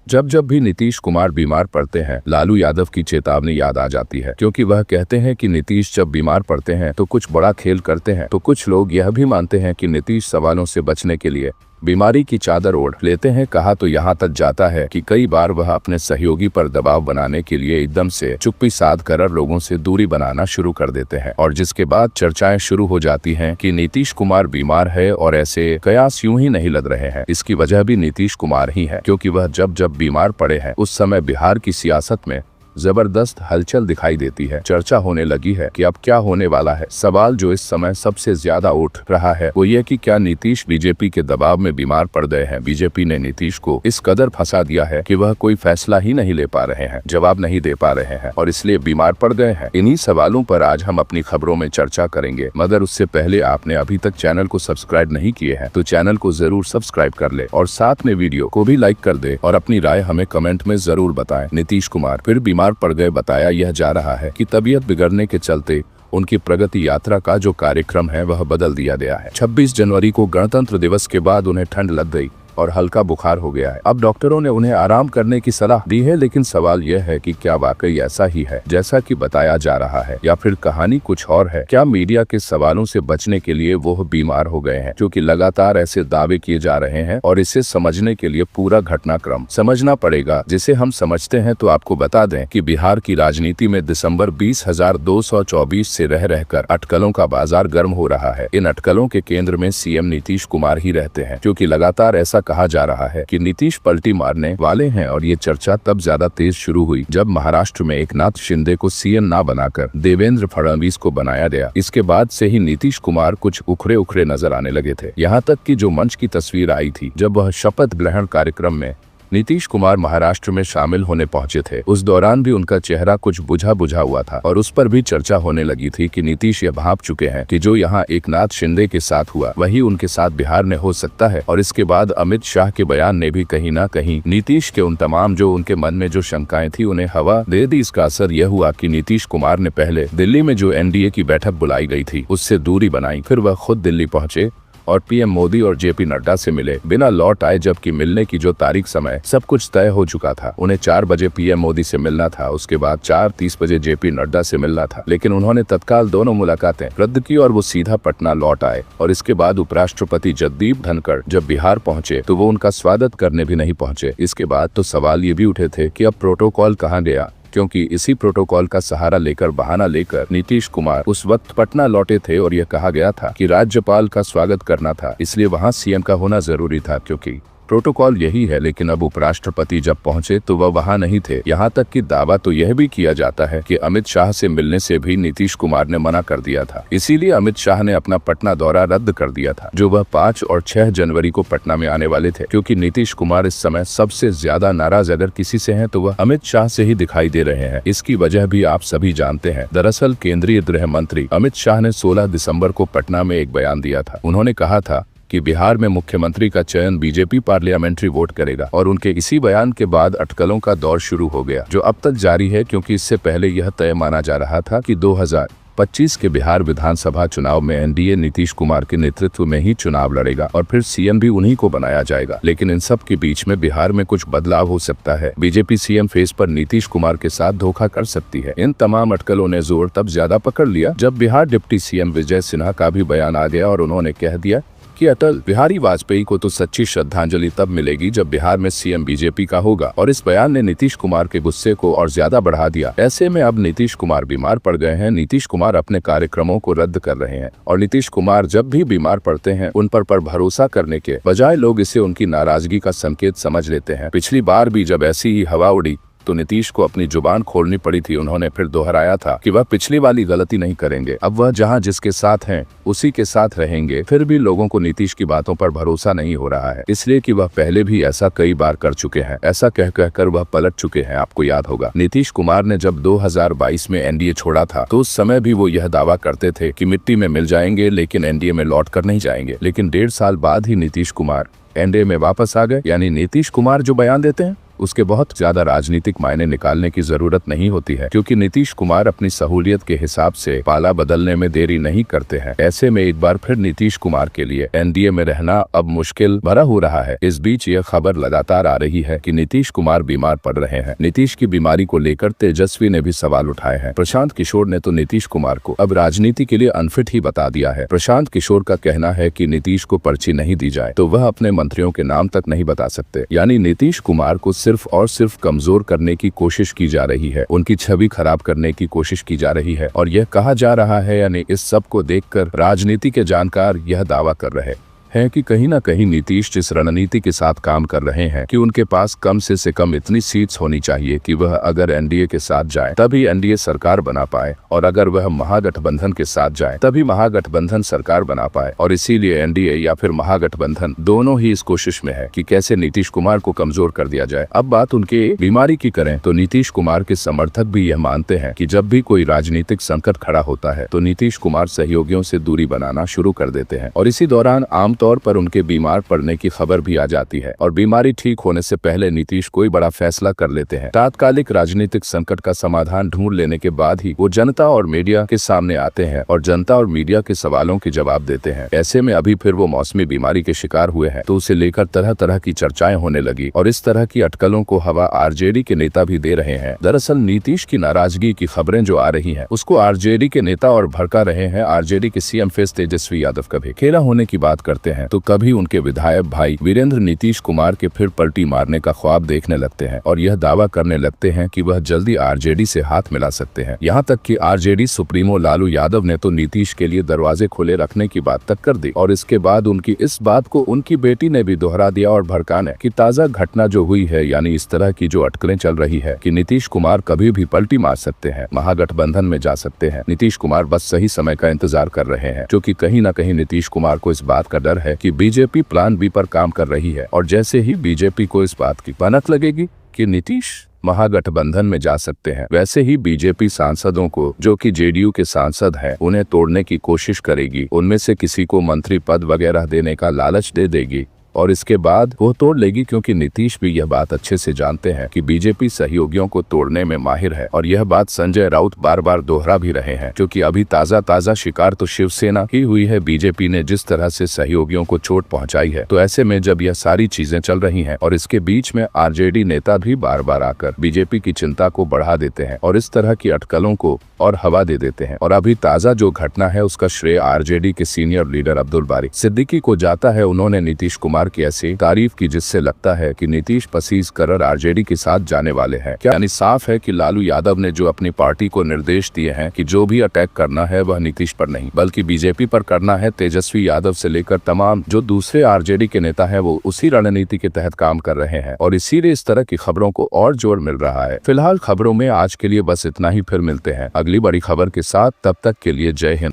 जब जब भी नीतीश कुमार बीमार पड़ते हैं, लालू यादव की चेतावनी याद आ जाती है, क्योंकि वह कहते हैं कि नीतीश जब बीमार पड़ते हैं तो कुछ बड़ा खेल करते हैं। तो कुछ लोग यह भी मानते हैं कि नीतीश सवालों से बचने के लिए बीमारी की चादर ओढ़ लेते हैं। कहा तो यहाँ तक जाता है कि कई बार वह अपने सहयोगी पर दबाव बनाने के लिए एकदम से चुप्पी साध कर लोगों से दूरी बनाना शुरू कर देते हैं, और जिसके बाद चर्चाएं शुरू हो जाती हैं कि नीतीश कुमार बीमार है और ऐसे कयास यूं ही नहीं लद रहे हैं। इसकी वजह भी नीतीश कुमार ही है, क्योंकि वह जब जब बीमार पड़े हैं उस समय बिहार की सियासत में जबरदस्त हलचल दिखाई देती है। चर्चा होने लगी है कि अब क्या होने वाला है। सवाल जो इस समय सबसे ज्यादा उठ रहा है वो ये कि क्या नीतीश बीजेपी के दबाव में बीमार पड़ गए हैं। बीजेपी ने नीतीश को इस कदर फंसा दिया है कि वह कोई फैसला ही नहीं ले पा रहे हैं, जवाब नहीं दे पा रहे हैं और इसलिए बीमार पड़ गए हैं। इन्हीं सवालों पर आज हम अपनी खबरों में चर्चा करेंगे, मगर उससे पहले आपने अभी तक चैनल को सब्सक्राइब नहीं किए हैं तो चैनल को जरूर सब्सक्राइब कर ले और साथ में वीडियो को भी लाइक कर दे और अपनी राय हमें कमेंट में जरूर बताएं। नीतीश कुमार फिर बीमार पड़ गए। बताया यह जा रहा है कि तबीयत बिगड़ने के चलते उनकी प्रगति यात्रा का जो कार्यक्रम है वह बदल दिया गया है। 26 जनवरी को गणतंत्र दिवस के बाद उन्हें ठंड लग गई और हल्का बुखार हो गया है। अब डॉक्टरों ने उन्हें आराम करने की सलाह दी है, लेकिन सवाल यह है कि क्या वाकई ऐसा ही है जैसा कि बताया जा रहा है, या फिर कहानी कुछ और है। क्या मीडिया के सवालों से बचने के लिए वो बीमार हो गए हैं, क्योंकि लगातार ऐसे दावे किए जा रहे हैं और इसे समझने के लिए पूरा घटनाक्रम समझना पड़ेगा, जिसे हम समझते हैं। तो आपको बता दें कि बिहार की राजनीति में दिसंबर 20,224 से रह रहकर अटकलों का बाजार गर्म हो रहा है। इन अटकलों के केंद्र में सीएम नीतीश कुमार ही रहते हैं, क्योंकि लगातार ऐसा कहा जा रहा है कि नीतीश पलटी मारने वाले हैं। और ये चर्चा तब ज्यादा तेज शुरू हुई जब महाराष्ट्र में एकनाथ शिंदे को सीएम ना बनाकर देवेंद्र फडणवीस को बनाया गया। इसके बाद से ही नीतीश कुमार कुछ उखरे उखरे नजर आने लगे थे। यहाँ तक कि जो मंच की तस्वीर आई थी जब वह शपथ ग्रहण कार्यक्रम में नीतीश कुमार महाराष्ट्र में शामिल होने पहुंचे थे, उस दौरान भी उनका चेहरा कुछ बुझा बुझा हुआ था और उस पर भी चर्चा होने लगी थी कि नीतीश ये भांप चुके हैं कि जो यहाँ एकनाथ शिंदे के साथ हुआ वही उनके साथ बिहार में हो सकता है। और इसके बाद अमित शाह के बयान ने भी कहीं ना कहीं नीतीश के उन तमाम जो उनके मन में जो शंकाएं थी उन्हें हवा दे दी। इसका असर यह हुआ कि नीतीश कुमार ने पहले दिल्ली में जो एनडीए की बैठक बुलाई गई थी उससे दूरी बनाई। फिर वह खुद दिल्ली पहुंचे और पीएम मोदी और जेपी नड्डा से मिले, बिना लौट आए, जबकि मिलने की जो तारीख समय सब कुछ तय हो चुका था। उन्हें 4 बजे पीएम मोदी से मिलना था, उसके बाद 4:30 बजे जेपी नड्डा से मिलना था, लेकिन उन्होंने तत्काल दोनों मुलाकातें रद्द की और वो सीधा पटना लौट आए। और इसके बाद उपराष्ट्रपति जगदीप धनखड़ जब बिहार पहुंचे तो वो उनका स्वागत करने भी नहीं पहुंचे। इसके बाद तो सवाल ये भी उठे थे कि अब प्रोटोकॉल कहाँ गया, क्योंकि इसी प्रोटोकॉल का सहारा लेकर, बहाना लेकर नीतीश कुमार उस वक्त पटना लौटे थे और यह कहा गया था कि राज्यपाल का स्वागत करना था, इसलिए वहां सीएम का होना जरूरी था, क्योंकि प्रोटोकॉल यही है। लेकिन अब उपराष्ट्रपति जब पहुंचे तो वह वहां नहीं थे। यहाँ तक कि दावा तो यह भी किया जाता है कि अमित शाह से मिलने से भी नीतीश कुमार ने मना कर दिया था, इसीलिए अमित शाह ने अपना पटना दौरा रद्द कर दिया था, जो वह 5 और 6 जनवरी को पटना में आने वाले थे। क्योंकि नीतीश कुमार इस समय सबसे ज्यादा नाराज अगर किसी से हैं तो वह अमित शाह से ही दिखाई दे रहे हैं। इसकी वजह भी आप सभी जानते हैं। दरअसल केंद्रीय गृह मंत्री अमित शाह ने 16 दिसंबर को पटना में एक बयान दिया था। उन्होंने कहा था कि बिहार में मुख्यमंत्री का चयन बीजेपी पार्लियामेंट्री वोट करेगा, और उनके इसी बयान के बाद अटकलों का दौर शुरू हो गया, जो अब तक जारी है, क्योंकि इससे पहले यह तय माना जा रहा था कि 2025 के बिहार विधानसभा चुनाव में एनडीए नीतीश कुमार के नेतृत्व में ही चुनाव लड़ेगा और फिर सीएम भी उन्हीं को बनाया जाएगा। लेकिन इन सब के बीच में बिहार में कुछ बदलाव हो सकता है। बीजेपी सीएम फेस पर नीतीश कुमार के साथ धोखा कर सकती है। इन तमाम अटकलों ने जोर तब ज्यादा पकड़ लिया जब बिहार डिप्टी सीएम विजय सिन्हा का भी बयान आ गया और उन्होंने कह दिया कि अटल बिहारी वाजपेयी को तो सच्ची श्रद्धांजलि तब मिलेगी जब बिहार में सीएम बीजेपी का होगा। और इस बयान ने नीतीश कुमार के गुस्से को और ज्यादा बढ़ा दिया। ऐसे में अब नीतीश कुमार बीमार पड़ गए हैं। नीतीश कुमार अपने कार्यक्रमों को रद्द कर रहे हैं और नीतीश कुमार जब भी बीमार पड़ते हैं उन पर भरोसा करने के बजाय लोग इसे उनकी नाराजगी का संकेत समझ लेते हैं। पिछली बार भी जब ऐसी ही हवा उड़ी तो नीतीश को अपनी जुबान खोलनी पड़ी थी। उन्होंने फिर दोहराया था कि वह पिछली वाली गलती नहीं करेंगे। अब वह जहां जिसके साथ हैं उसी के साथ रहेंगे। फिर भी लोगों को नीतीश की बातों पर भरोसा नहीं हो रहा है, इसलिए कि वह पहले भी ऐसा कई बार कर चुके हैं। ऐसा कह कहकर वह पलट चुके हैं। आपको याद होगा नीतीश कुमार ने जब 2022 में एनडीए छोड़ा था तो उस समय भी वो यह दावा करते थे कि मिट्टी में मिल जाएंगे लेकिन एनडीए में लौट कर नहीं जाएंगे। लेकिन 1.5 साल बाद ही नीतीश कुमार एनडीए में वापस आ गए। यानी नीतीश कुमार जो बयान देते हैं उसके बहुत ज्यादा राजनीतिक मायने निकालने की जरूरत नहीं होती है, क्योंकि नीतीश कुमार अपनी सहूलियत के हिसाब से पाला बदलने में देरी नहीं करते हैं। ऐसे में एक बार फिर नीतीश कुमार के लिए एनडीए में रहना अब मुश्किल भरा हो रहा है। इस बीच यह खबर लगातार आ रही है कि नीतीश कुमार बीमार पड़ रहे हैं। नीतीश की बीमारी को लेकर तेजस्वी ने भी सवाल उठाए हैं। प्रशांत किशोर ने तो नीतीश कुमार को अब राजनीति के लिए अनफिट ही बता दिया है। प्रशांत किशोर का कहना है कि नीतीश को पर्ची नहीं दी जाए तो वह अपने मंत्रियों के नाम तक नहीं बता सकते। यानी नीतीश कुमार को सिर्फ और सिर्फ कमजोर करने की कोशिश की जा रही है, उनकी छवि खराब करने की कोशिश की जा रही है। और यह कहा जा रहा है, यानी इस सब को देखकर राजनीति के जानकार यह दावा कर रहे है कि कहीं ना कहीं नीतीश जिस रणनीति के साथ काम कर रहे हैं कि उनके पास कम से कम इतनी सीट्स होनी चाहिए कि वह अगर एनडीए के साथ जाए तभी एनडीए सरकार बना पाए, और अगर वह महागठबंधन के साथ जाए तभी महागठबंधन सरकार बना पाए। और इसीलिए एनडीए या फिर महागठबंधन दोनों ही इस कोशिश में है कि कैसे नीतीश कुमार को कमजोर कर दिया जाए। अब बात उनके बीमारी की करें तो नीतीश कुमार के समर्थक भी यह मानते हैं कि जब भी कोई राजनीतिक संकट खड़ा होता है तो नीतीश कुमार सहयोगियों से दूरी बनाना शुरू कर देते हैं, और इसी दौरान तौर पर उनके बीमार पड़ने की खबर भी आ जाती है और बीमारी ठीक होने से पहले नीतीश कोई बड़ा फैसला कर लेते हैं। तात्कालिक राजनीतिक संकट का समाधान ढूंढ लेने के बाद ही वो जनता और मीडिया के सामने आते हैं और जनता और मीडिया के सवालों के जवाब देते हैं। ऐसे में अभी फिर वो मौसमी बीमारी के शिकार हुए हैं तो उसे लेकर तरह तरह की चर्चाएं होने लगी, और इस तरह की अटकलों को हवा आरजेडी के नेता भी दे रहे हैं। दरअसल नीतीश की नाराजगी की खबरें जो आ रही है उसको आरजेडी के नेता और भड़का रहे हैं। आरजेडी के सीएम फेस तेजस्वी यादव कभी खेला होने की बात करते हैं तो कभी उनके विधायक भाई वीरेंद्र नीतीश कुमार के फिर पलटी मारने का ख्वाब देखने लगते हैं और यह दावा करने लगते हैं कि वह जल्दी आरजेडी से हाथ मिला सकते हैं। यहाँ तक कि आरजेडी सुप्रीमो लालू यादव ने तो नीतीश के लिए दरवाजे खुले रखने की बात तक कर दी, और इसके बाद उनकी इस बात को उनकी बेटी ने भी दोहरा दिया और भड़काने की ताजा घटना जो हुई है, यानी इस तरह की जो अटकलें चल रही है कि नीतीश कुमार कभी भी पलटी मार सकते हैं, महागठबंधन में जा सकते हैं। नीतीश कुमार बस सही समय का इंतजार कर रहे हैं, क्योंकि कहीं न कहीं नीतीश कुमार को इस बात का डर है कि बीजेपी प्लान बी पर काम कर रही है, और जैसे ही बीजेपी को इस बात की भनक लगेगी कि नीतीश महागठबंधन में जा सकते हैं, वैसे ही बीजेपी सांसदों को जो कि जेडीयू के सांसद हैं उन्हें तोड़ने की कोशिश करेगी, उनमें से किसी को मंत्री पद वगैरह देने का लालच दे देगी और इसके बाद वो तोड़ लेगी, क्योंकि नीतीश भी यह बात अच्छे से जानते हैं कि बीजेपी सहयोगियों को तोड़ने में माहिर है। और यह बात संजय राउत बार बार दोहरा भी रहे हैं, क्योंकि अभी ताजा शिकार तो शिवसेना की हुई है। बीजेपी ने जिस तरह से सहयोगियों को चोट पहुंचाई है, तो ऐसे में जब यह सारी चीजें चल रही हैं और इसके बीच में आरजेडी नेता भी बार बार आकर बीजेपी की चिंता को बढ़ा देते हैं और इस तरह की अटकलों को और हवा दे देते हैं। और अभी ताजा जो घटना है उसका श्रेय आरजेडी के सीनियर लीडर अब्दुल बारी सिद्दीकी को जाता है। उन्होंने नीतीश कुमार की ऐसी तारीफ की जिससे लगता है कि नीतीश पसीज करर आरजेडी के साथ जाने वाले हैं। क्या यानी साफ है कि लालू यादव ने जो अपनी पार्टी को निर्देश दिए हैं कि जो भी अटैक करना है वह नीतीश पर नहीं बल्कि बीजेपी पर करना है, तेजस्वी यादव से लेकर तमाम जो दूसरे आरजेडी के नेता हैं वो उसी रणनीति के तहत काम कर रहे हैं, और इसीलिए इस तरह की खबरों को और जोर मिल रहा है। फिलहाल खबरों में आज के लिए बस इतना ही, फिर मिलते हैं अगली बड़ी खबर के साथ। तब तक के लिए जय हिंद।